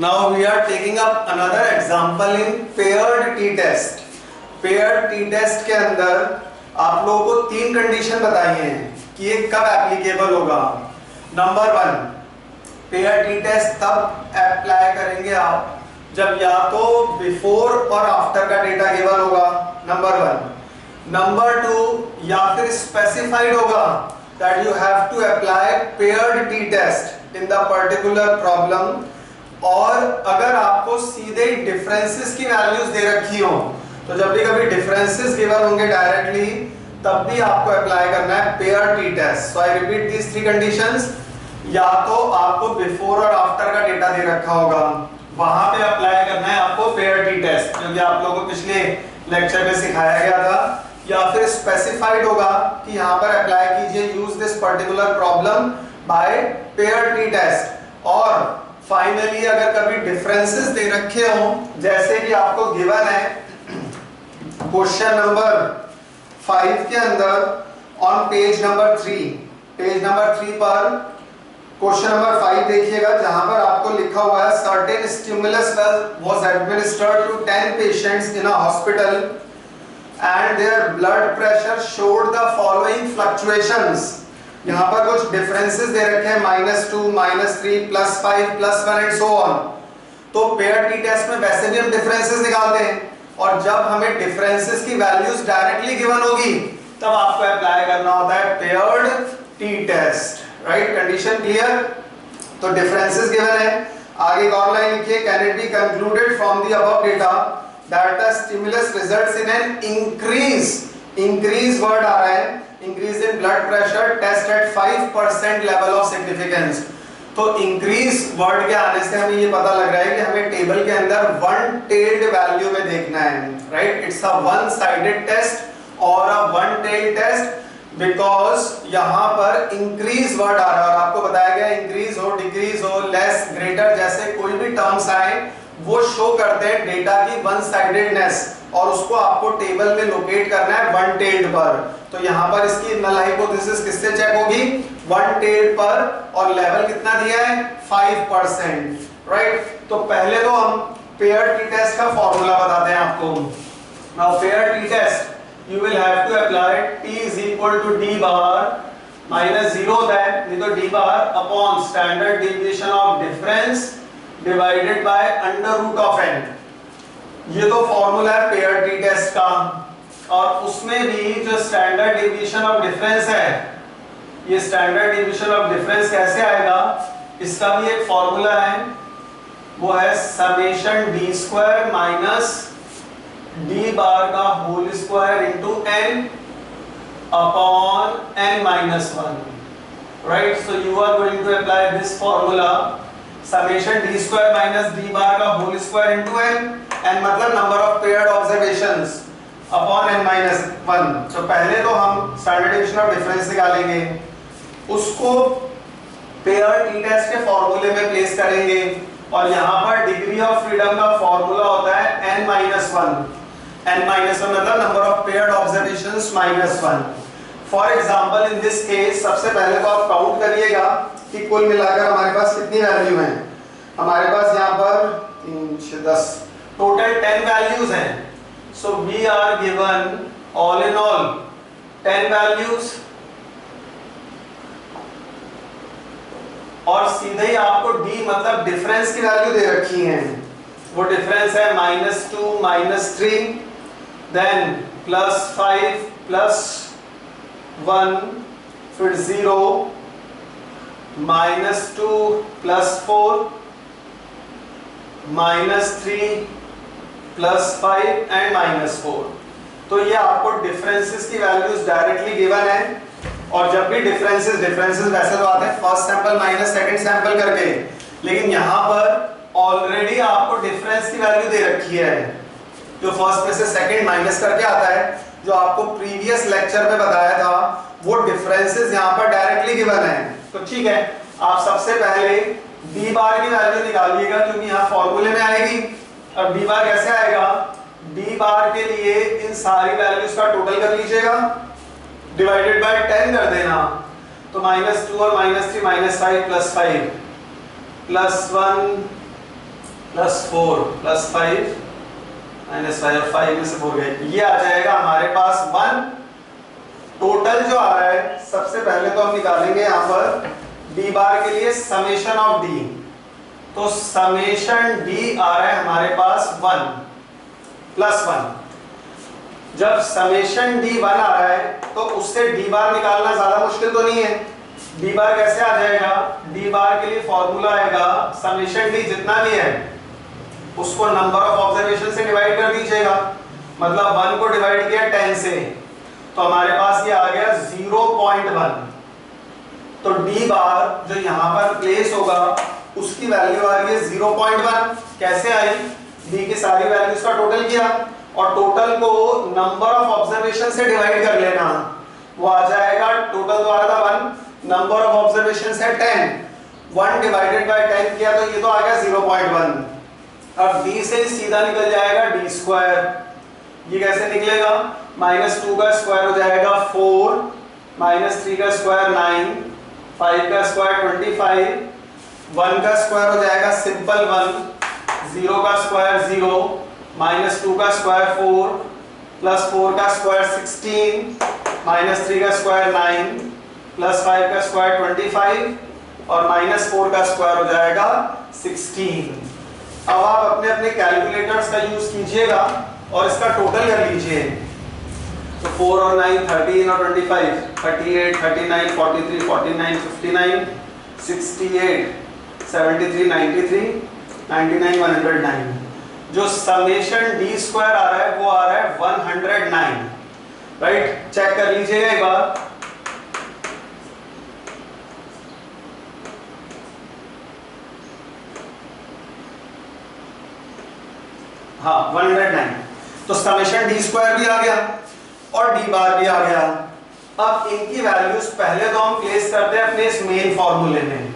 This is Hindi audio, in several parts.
Now we are taking up another example in paired t-test. Paired t-test के अंदर आप लोगों को तीन कंडीशन बताई हैं कि ये कब एप्लीकेबल होगा। नंबर वन, पेयर टी-टेस्ट तब अप्लाई करेंगे आप जब या तो बिफोर और आफ्टर का डेटा गिवन होगा, नंबर वन। नंबर टू, या फिर स्पेसिफाइड होगा that you have to apply paired t-test in the particular problem, और अगर आपको सीधे डिफरेंसेस की वैल्यूज दे रखी हो तो जब भी कभी डिफरेंसेस गिवन होंगे डायरेक्टली तब भी आपको अप्लाई करना है pair t test. So I repeat these three conditions. या तो आपको बिफोर और आफ्टर का डेटा दे रखा होगा, वहां पे अप्लाई करना है आपको पेयर टी-टेस्ट जो कि आप लोगों को पिछले लेक्चर में सिखाया गया था, या फिर स्पेसिफाइड होगा कि यहाँ पर अप्लाई कीजिए use this particular problem by pair t test. और फाइनली अगर कभी डिफरेंसेस दे रखे हो, जैसे कि आपको गिवन है क्वेश्चन नंबर 5 के अंदर on page number 3, page number 3 पर क्वेश्चन नंबर 5 देखिएगा, जहां पर आपको लिखा हुआ है certain stimulus was administered to 10 patients in a hospital and their blood pressure showed the following fluctuations। यहाँ पर कुछ differences दे रखे हैं -2, -3, +5, +1 and so on। तो पेयर टी टेस्ट में वैसे भी हम differences निकालते हैं, और जब हमें differences की values directly given होगी तब आपको अप्लाई करना होता है paired t test, right? Condition clear? तो differences given है, आगे एक और लाइन लिखिए, can it be concluded from the above data that the stimulus results in an increase word आ रहा है, increase in blood pressure test at 5% level of significance। तो increase word के आने से हमें ये पता लग रहा है कि हमें टेबल के अंदर वन टेल्ड वैल्यू में देखना है, right? It's a one sided test और a one tailed test, because यहाँ पर इंक्रीज वर्ड आ रहा है और आपको बताया गया इंक्रीज हो, डिक्रीज हो, लेस, ग्रेटर जैसे कोई भी टर्म्स आए वो शो करते हैं डेटा की वन साइडेडनेस, और उसको आपको टेबल में लोकेट करना है वन टेल्ड पर। तो यहाँ पर इसकी नल हाइपोथेसिस किससे चेक होगी? वन टेल्ड पर, और लेवल कितना दिया है? 5%, राइट? तो पहले तो हम पेयर टी टेस्ट का फॉर्मूला बताते हैं आपको। Now pair t test you will have to apply t is equal to d bar minus 0 then d bar upon standard deviation of difference divided by under root of n। ये तो फॉर्मूला है पेयर टी टेस्ट का, और उसमें भी जो स्टैंडर्ड डेविएशन ऑफ डिफरेंस है, ये स्टैंडर्ड डेविएशन ऑफ डिफरेंस कैसे आएगा, इसका भी एक फॉर्मूला है, वो है summation d square minus d bar का whole square into n upon n minus 1, right? So you are going to apply this formula summation d square minus d bar का whole square into n मतलब number of paired observations upon n minus 1। तो पहले तो हम standard deviation of difference निकालेंगे, उसको paired t-test के फॉर्मूले में प्लेस करेंगे, और यहाँ पर डिग्री ऑफ फ्रीडम का फॉर्मूला होता है n minus 1। n minus 1 मतलब number of paired observations minus 1। For example in this case सबसे पहले तो आप काउंट करिएगा कि कुल मिलाकर हमारे पास कितनी वैल्यू हैं। हमारे पास यहाँ पर 3, 6, 10 टोटल 10 वैल्यूज हैं। So we are given all in all 10 values, और सीधे ही आपको d मतलब डिफरेंस की वैल्यू दे रखी है। वो डिफरेंस है -2, -3, देन +5, +1, फिर 0, -2, +4, -3, +5 एंड -4। तो ये आपको डिफरेंसेस की वैल्यूज डायरेक्टली गिवन है, और जब भी डिफरेंसेस वैसे तो आते हैं first sample minus second sample करके, लेकिन यहाँ पर ऑलरेडी आपको डिफरेंस की वैल्यू दे रखी है, जो फर्स्ट में से सेकंड माइनस करके आता है, जो आपको प्रीवियस लेक्चर में बताया था, वो डिफरेंसेस यहाँ पर डायरेक्टली गिवन है। तो ठीक है, आप सबसे पहले d बार की वैल्यू निकालिएगा क्योंकि यहाँ फॉर्मूले में आएगी। अब d बार कैसे आएगा? d बार के लिए इन सारी वैल्यूज का टोटल कर लीजिएगा, डिवाइडेड बाय 10 कर देना, तो -2 और -3, -5 +5 +1 +4 +5 -5 और 5 में से 4 गए, ये आ जाएगा हमारे पास 1। टोटल जो आ रहा है सबसे पहले तो हम निकालेंगे यहाँ पर डी बार के लिए समेशन ऑफ डी, तो समेशन डी आ रहा है हमारे पास 1 +1। जब समेशन डी 1 आ रहा है तो उससे डी बार निकालना ज्यादा मुश्किल तो नहीं है। डी बार कैसे आ जाएगा, डी बार के लिए फॉर्मूला आएगा समेशन डी जितना भी है उसको नंबर ऑफ ऑब्जर्वेशन से डिवाइड कर दीजिएगा, मतलब 1 को डिवाइड किया 10 से, तो हमारे पास ये आ गया 0.1। तो डी बार जो यहाँ पर प्लेस होगा उसकी वैल्यू आ रही है 0.1। कैसे आई, डी की सारी वैल्यूज का टोटल किया और टोटल को नंबर ऑफ ऑब्जर्वेशन से डिवाइड कर लेना, वो आ जाएगा, टोटल तो आ रहा था 1, नंबर ऑफ ऑब्जर्वेशन है 10, 1 डिवाइडेड बाय 10 किया तो ये तो आ गया 0.1। अब d से सीधा निकल जाएगा d स्क्वायर, ये कैसे निकलेगा, -2 का स्क्वायर हो जाएगा 4, -3 का स्क्वायर 9, 5 का स्क्वायर 25, 1 का स्क्वायर हो जाएगा सिंपल 1, 0 का स्क्वायर 0, -2 का स्क्वायर 4, +4 का स्क्वायर 16, -3 का स्क्वायर 9, +5 का स्क्वायर 25 और -4 का स्क्वायर हो जाएगा 16। अब आप अपने अपने कैलकुलेटर्स का यूज कीजिएगा और इसका टोटल कर लीजिए, तो 4 और 9 13 और 25 38 39 43 49 59 68 73 93 99 109। जो समेशन डी स्क्वायर आ रहा है वो आ रहा है 109, राइट। चेक कर लीजिएगा एक बार, हाँ 109। तो समेशन डी स्क्वायर भी आ गया और डी बार भी आ गया। अब इनकी वैल्यूज पहले तो हम प्लेस करते हैं अपने इस मेन फॉर्मूले में,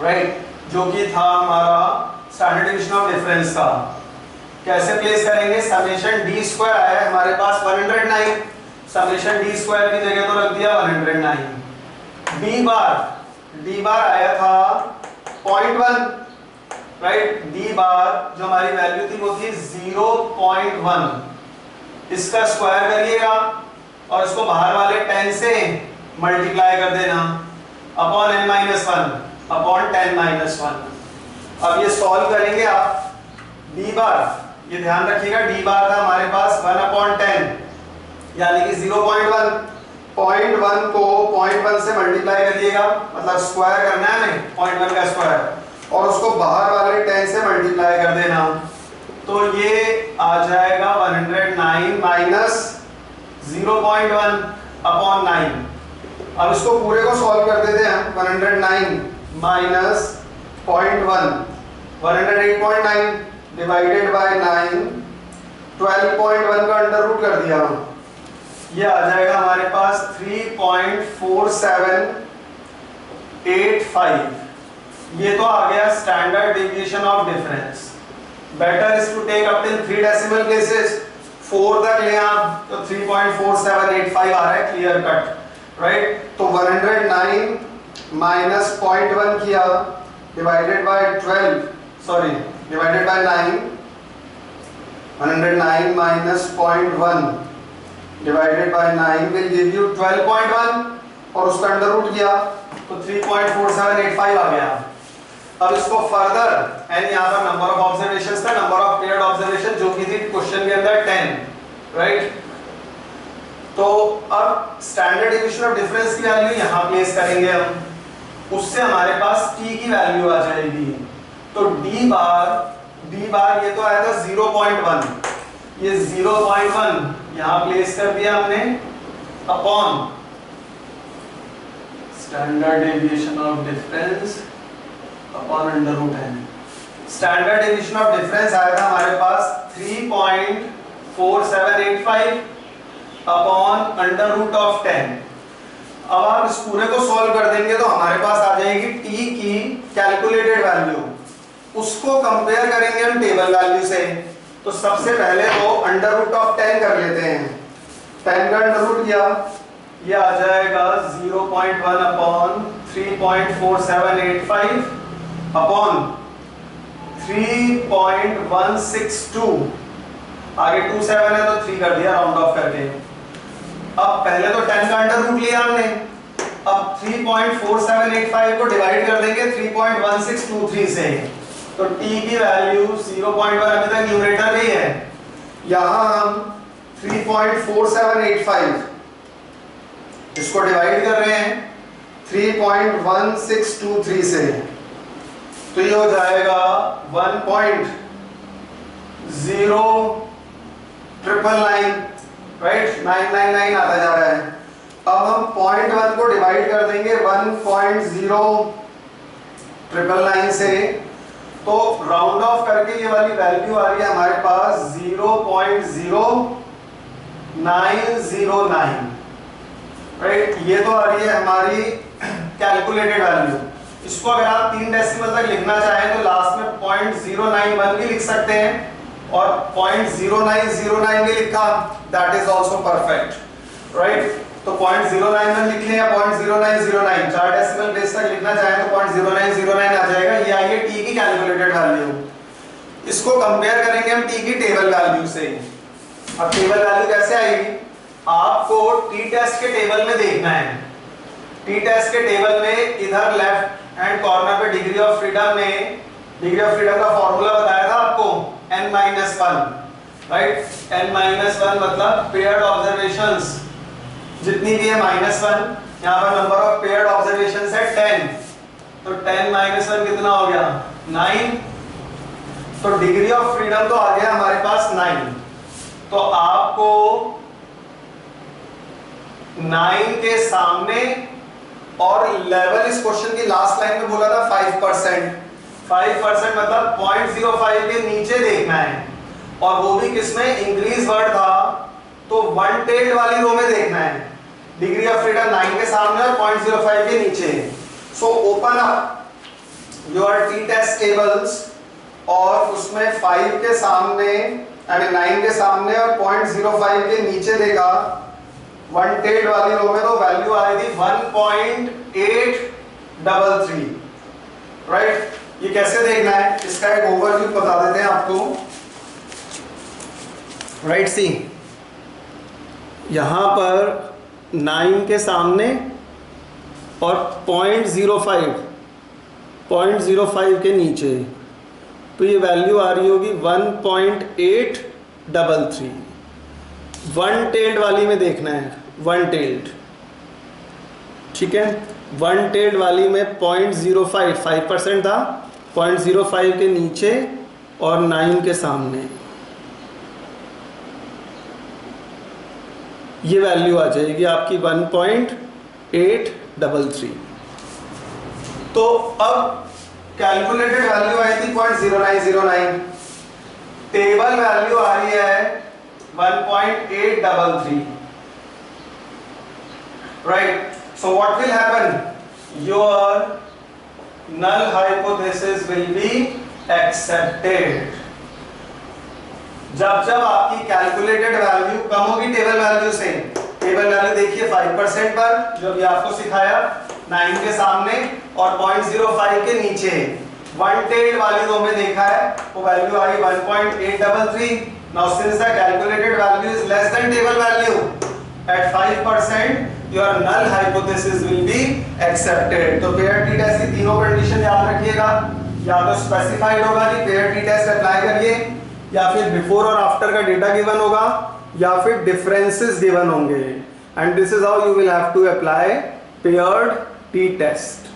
राइट, जो कि था हमारा स्टैंडर्ड डिवीजन ऑफ डिफरेंस का। कैसे प्लेस करेंगे, समेशन डी स्क्वायर आया है हमारे पास 109, समेशन डी स्क्वायर की जगह तो रख दिया 109। डी बार आया था 0.1, राइट। डी बार जो हमारी वैल्यू थी वो थी 0.1, इसका स्क्वायर करिएगा और इसको बाहर वाले 10 से मल्टीप्लाई कर देना अपॉन n-1 अपॉन 10-1। अब ये सॉल्व करेंगे आप, डी बार ये ध्यान रखिएगा, डी बार था हमारे पास 1/10 यानी कि 0.1, 0.1 को 0.1 से मल्टीप्लाई करिएगा, मतलब स्क्वायर करना है हमें 0.1 का स्क्वायर और उसको बाहर वाले 10 से मल्टीप्लाई कर देना, तो ये आ जाएगा 109 माइनस 0.1 अपॉन 9। अब इसको पूरे को सॉल्व कर देते हैं, 109 माइनस 0.1 108.9 डिवाइडेड बाय 9, 12.1 का अंडर रूट कर दिया, ये आ जाएगा हमारे पास 3.4785। ये तो आ गया standard deviation of difference. Better is to take up till 3 decimal places, 4 तक ले आप तो 3.4785 आ रहा है क्लियर कट, राइट। तो 109 माइनस 0.1 किया divided by 9, 109 minus 0.1 divided by 9 will give you 12.1 और उसका अंडर रूट किया तो 3.4785 आ गया। अब इसको फर्दर एन यहाँ पर नंबर ऑफ ऑब्जर्वेशंस था, नंबर ऑफ पेयर्ड ऑब्जर्वेशन जो की थी क्वेश्चन के अंदर 10, राइट। तो अब स्टैंडर्ड डेविएशन ऑफ डिफरेंस की वैल्यू यहाँ प्लेस करेंगे हम, उससे हमारे पास t की वैल्यू आ जाएगी। तो d बार ये तो आया था 0.1, ये 0.1 यहाँ प्लेस कर दिया हमने upon standard deviation of difference upon under root n। Standard deviation of difference आया था हमारे पास 3.4785 अपॉन अंडर रूट ऑफ 10। अब आप इस पूरे को सॉल्व कर देंगे तो हमारे पास आ जाएगी t की कैलकुलेटेड वैल्यू, उसको कंपेयर करेंगे हम टेबल वैल्यू से। तो सबसे पहले तो अंडर रूट ऑफ 10 कर लेते हैं, 10 का अंडर रूट किया, ये आ जाएगा 0.1 अपॉन 3.4785 अपॉन 3.162, आगे 27 है तो 3 कर दिया राउंड ऑफ करके। अब पहले तो 10 का अंडर रूट लिया हमने, अब 3.4785 को डिवाइड कर देंगे 3.1623 से, तो t की वैल्यू 0.1 अभी तक न्यूमरेटर में ही है, यहां हम 3.4785 इसको डिवाइड कर रहे हैं 3.1623 से, तो ये हो जाएगा 1.0999, राइट, 999 आता जा रहा है। अब हम 0.1 को डिवाइड कर देंगे 1.0999 से, तो राउंड ऑफ करके ये वाली वैल्यू आ रही है हमारे पास 0.0909, राइट, ये तो आ रही है हमारी कैलकुलेटेड वैल्यू। इसको अगर आप 3 डेसिमल तक लिखना चाहें तो लास्ट में 0.091 भी लिख सकते हैं, और 0.0909 भी लिखा, that is also perfect, right. तो 0.091 लिख लें या 0.0909, 4 डेसिमल बेस तक लिखना चाहें तो 0.0909 आ जाएगा। ये आई है टी की कैलकुलेटेड वैल्यू। इसको कंपेयर करेंगे हम टी की टेबल वैल्यू से। अब टेबल वैल्यू कैसे आएगी, आपको टी टेस्ट के टेबल में देखना है। टी टेस्ट के टेबल में इधर लेफ्ट हैंड कॉर्नर पे डिग्री ऑफ फ्रीडम का फॉर्मूला बताया था आपको, n-1, राइट। n-1 मतलब पेयर्ड ऑब्जर्वेशंस जितनी भी है -1, यहाँ पर नंबर ऑफ पेयर्ड ऑब्जर्वेशंस है 10, तो 10 - 1 कितना हो गया 9, तो डिग्री ऑफ फ्रीडम तो आ गया हमारे पास 9। तो आपको 9 के सामने और लेवल इस क्वेश्चन की लास्ट लाइन में बोला था 5% मतलब 0.05 के नीचे देखना है, और वो भी किसमें, इंक्रीज वर्ड था तो 1 टेल्ड वाली रो में देखना है। डिग्री ऑफ फ्रीडम 9 के सामने और 0.05 के नीचे। So open up your t test tables, और उसमें 5 के सामने यानी 9 के सामने और 0.05 के नीचे देगा 1 टेल्ड वाली रो में, तो वैल्यू आएगी 1.833, राइट। ये कैसे देखना है, इसका एक ओवरव्यू बता देते हैं आपको, राइट। सी यहां पर 9 के सामने और 0.05 के नीचे, तो ये वैल्यू आ रही होगी 1.833। 1 टेल्ड वाली में देखना है, 1 टेल्ड, ठीक है। 1 टेल्ड वाली में 0.05 5% था, 0.05 के नीचे और 9 के सामने, ये वैल्यू आ जाएगी आपकी 1.833। तो अब कैलकुलेटेड वैल्यू आई थी 0.0909, टेबल वैल्यू आ रही है 1.833, right? So what will happen? Your null hypothesis will be accepted. जब आपकी कैलकुलेटेड वैल्यू कम होगी टेबल वैल्यू से, टेबल वैल्यू देखिए 5% पर, जो भी आपको सिखाया 9 के सामने और 0.05 के नीचे, 1 टेल्ड वाली रो में देखा है, वो value I 1.833। Now since the calculated value is less than table value at 5%, your null hypothesis will be accepted. तो पेयर टी टेस्ट की तीनों कंडीशन याद रखिएगा, या तो स्पेसिफाइड होगा कि पेयर टी टेस्ट अप्लाई करिए, या फिर बिफोर और आफ्टर का डेटा गिवन होगा, या फिर डिफरेंसेस गिवन होंगे, and this is how you will have to apply paired t test.